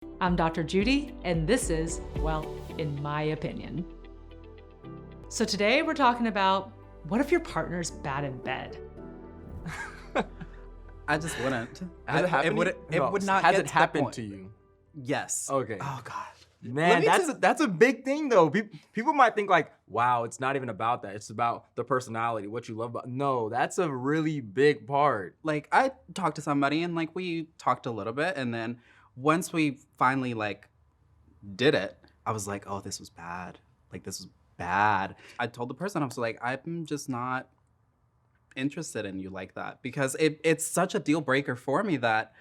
I'm Dr. Judy, and this is, well, in my opinion. So today we're talking about, what if your partner's bad in bed? I just wouldn't. Has it happened? It would not. Has get it to that happened point. to you? Yes. Okay. Oh God. Man, that's a big thing though. People might think like, wow, it's not even about that. It's about the personality, what you love about. No, that's a really big part. Like I talked to somebody and like we talked a little bit, and then once we finally like did it, I was like, oh, this was bad. Like this was bad. I told the person, I was like, I'm just not interested in you like that, because it's such a deal breaker for me that,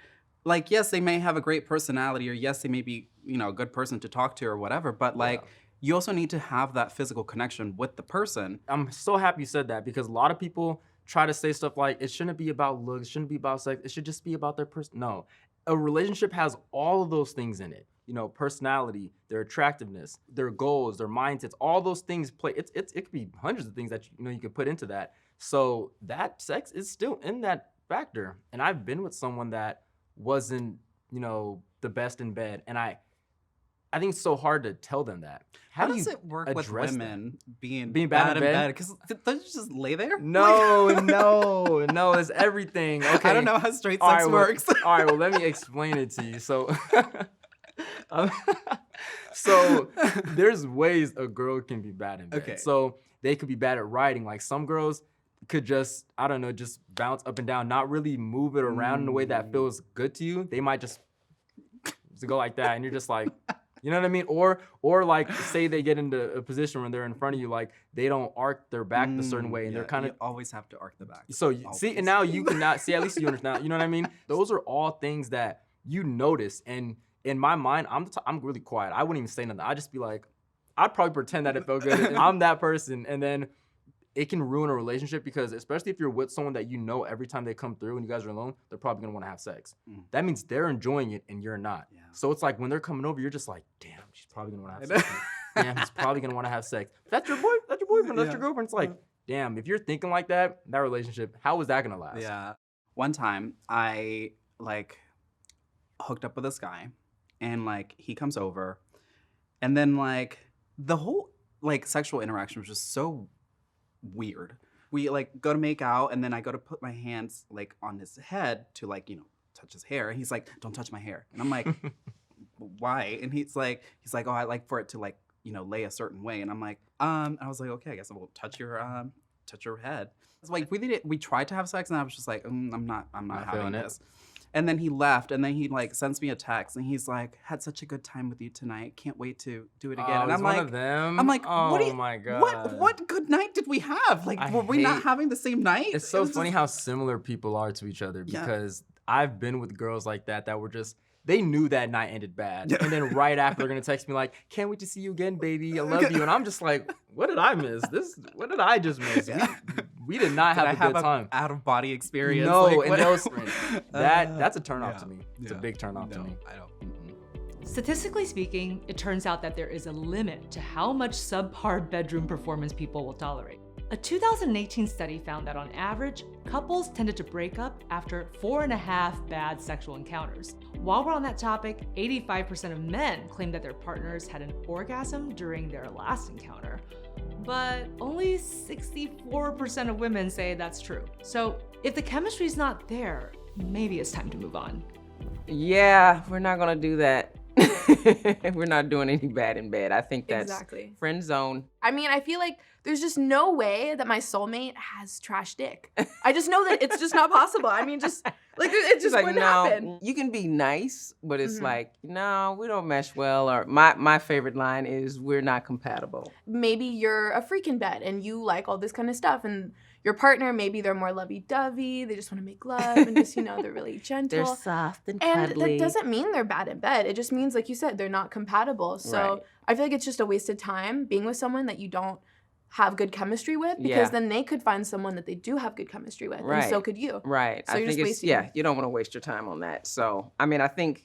like, yes, they may have a great personality, or yes, they may be, a good person to talk to or whatever, but like, you also need to have that physical connection with the person. I'm so happy you said that, because a lot of people try to say stuff like, it shouldn't be about looks, it shouldn't be about sex, it should just be about their person. No, a relationship has all of those things in it. Personality, their attractiveness, their goals, their mindsets, all those things play. It could be hundreds of things that you could put into that. So that sex is still in that factor. And I've been with someone that wasn't, the best in bed. And I think it's so hard to tell them that. How does it work with women being bad in bed? Because don't you just lay there? No, it's everything. Okay. I don't know how straight sex works. All right, well, let me explain it to you. So there's ways a girl can be bad in bed. Okay. So they could be bad at riding. Like some girls could just bounce up and down, not really move it around in a way that feels good to you. They might just go like that, and you're just like, you know what I mean? Or like, say they get into a position when they're in front of you, like they don't arc their back a certain way, and they're kind of always have to arc the back. So see, and now you cannot see. At least you understand. You know what I mean? Those are all things that you notice, and in my mind, I'm really quiet. I wouldn't even say nothing. I'd just be like, I'd probably pretend that it felt good. And I'm that person, and then it can ruin a relationship, because especially if you're with someone that every time they come through and you guys are alone, they're probably gonna want to have sex. That means they're enjoying it and you're not. Yeah. So it's like when they're coming over, you're just like, damn, she's probably gonna want to have sex. Damn, he's probably gonna want to have sex. That's your boyfriend, that's your girlfriend. It's like, damn, if you're thinking like that relationship, how is that gonna last? Yeah. One time I hooked up with this guy, and he comes over, and then the whole sexual interaction was just so weird. We go to make out, and then I go to put my hands on his head to touch his hair, and he's like, don't touch my hair. And I'm like, why? And he's like, oh, I like for it to lay a certain way. And I'm like, I was like, okay, I guess I will touch your head. It's like we tried to have sex, and I was just like, I'm not having this. And then he left, and then he sends me a text, and he's like, had such a good time with you tonight. Can't wait to do it again. And I'm one like, of them? I'm like, oh my God. What good night did we have? Were we not having the same night? It's so funny how similar people are to each other, because I've been with girls like that were just, they knew that night ended bad. And then right after, they're gonna text me like, can't wait to see you again, baby. I love you. And I'm just like, what did I miss? What did I just miss? We did not have a good time. Out of body experience. No, that's a turn off to me. It's a big turn off to me. I don't. Statistically speaking, it turns out that there is a limit to how much subpar bedroom performance people will tolerate. A 2018 study found that on average, couples tended to break up after 4.5 bad sexual encounters. While we're on that topic, 85% of men claim that their partners had an orgasm during their last encounter, but only 64% of women say that's true. So if the chemistry's not there, maybe it's time to move on. Yeah, we're not gonna do that. We're not doing any bad in bed. I think that's exactly friend zone. I mean, I feel like there's just no way that my soulmate has trash dick. I just know that it's just not possible. I mean, just it just wouldn't happen. You can be nice, but it's no, we don't mesh well. Or my favorite line is, we're not compatible. Maybe you're a freak in bed and you like all this kind of stuff, and your partner, maybe they're more lovey-dovey, they just want to make love, and just, they're really gentle. They're soft and And cuddly. that doesn't mean they're bad in bed. It just means, like you said, they're not compatible. So Right. I feel like it's just a wasted time being with someone that you don't have good chemistry with, because then they could find someone that they do have good chemistry with, and so could you. Right. So I you're think just wasting. you don't want to waste your time on that. So, I mean, I think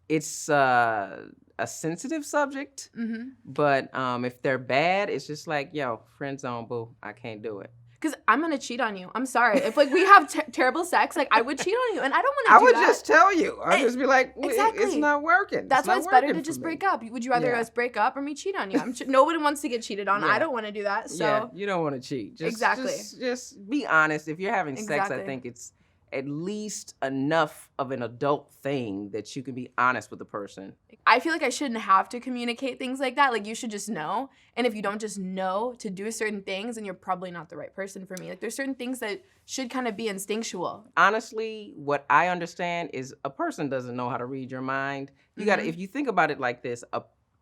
it's a sensitive subject, Mm-hmm. but if they're bad, it's just like, yo, friend zone, boo, I can't do it. because I'm gonna cheat on you. I'm sorry. If like we have terrible sex, like I would cheat on you, and I don't want to. I do would that. just tell you. I'd just be like, Exactly. it's not working. That's why not it's better to working just for break me. up. Would you rather Yeah. us break up or me cheat on you? Nobody wants to get cheated on. Yeah. I don't want to do that. So Yeah, you don't want to cheat. Exactly. Just be honest. If you're having sex, I Exactly. think it's at least enough of an adult thing that you can be honest with the person. I feel like I shouldn't have to communicate things like that. Like you should just know. And if you don't just know to do certain things, then you're probably not the right person for me. Like there's certain things that should kind of be instinctual. Honestly, what I understand is a person doesn't know how to read your mind. You got to, if you think about it like this,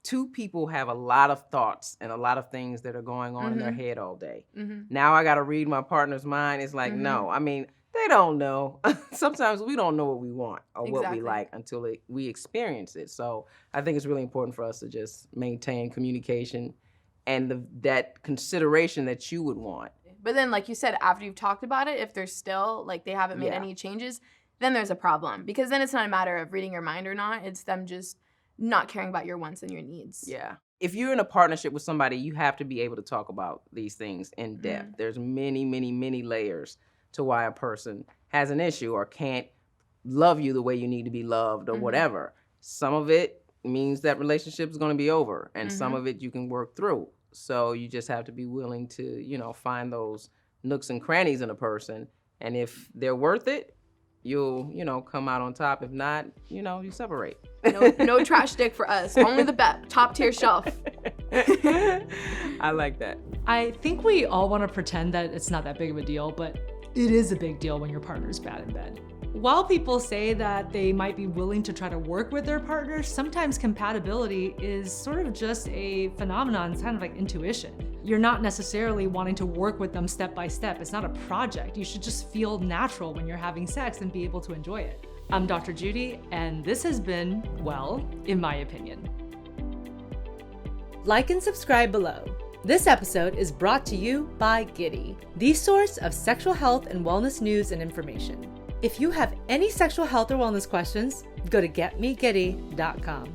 two people have a lot of thoughts and a lot of things that are going on in their head all day. Now I got to read my partner's mind. It's like, no, I mean, they don't know. Sometimes we don't know what we want or what Exactly. we like until we experience it. So I think it's really important for us to just maintain communication and that consideration that you would want. But then, like you said, after you've talked about it, if they're still, like they haven't made Yeah. any changes, then there's a problem. Because then it's not a matter of reading your mind or not. It's them just not caring about your wants and your needs. Yeah. If you're in a partnership with somebody, you have to be able to talk about these things in depth. There's many, many, many layers to why a person has an issue or can't love you the way you need to be loved or whatever. Some of it means that relationship is going to be over, and some of it you can work through. So you just have to be willing to, find those nooks and crannies in a person. And if they're worth it, you'll, come out on top. If not, you separate. No trash dick for us. Only the top tier shelf. I like that. I think we all want to pretend that it's not that big of a deal, but it is a big deal when your partner's bad in bed. While people say that they might be willing to try to work with their partner, sometimes compatibility is sort of just a phenomenon. It's kind of like intuition. You're not necessarily wanting to work with them step by step. It's not a project. You should just feel natural when you're having sex and be able to enjoy it. I'm Dr. Judy, and this has been, well, in my opinion. Like and subscribe below. This episode is brought to you by Giddy, the source of sexual health and wellness news and information. If you have any sexual health or wellness questions, go to getmegiddy.com.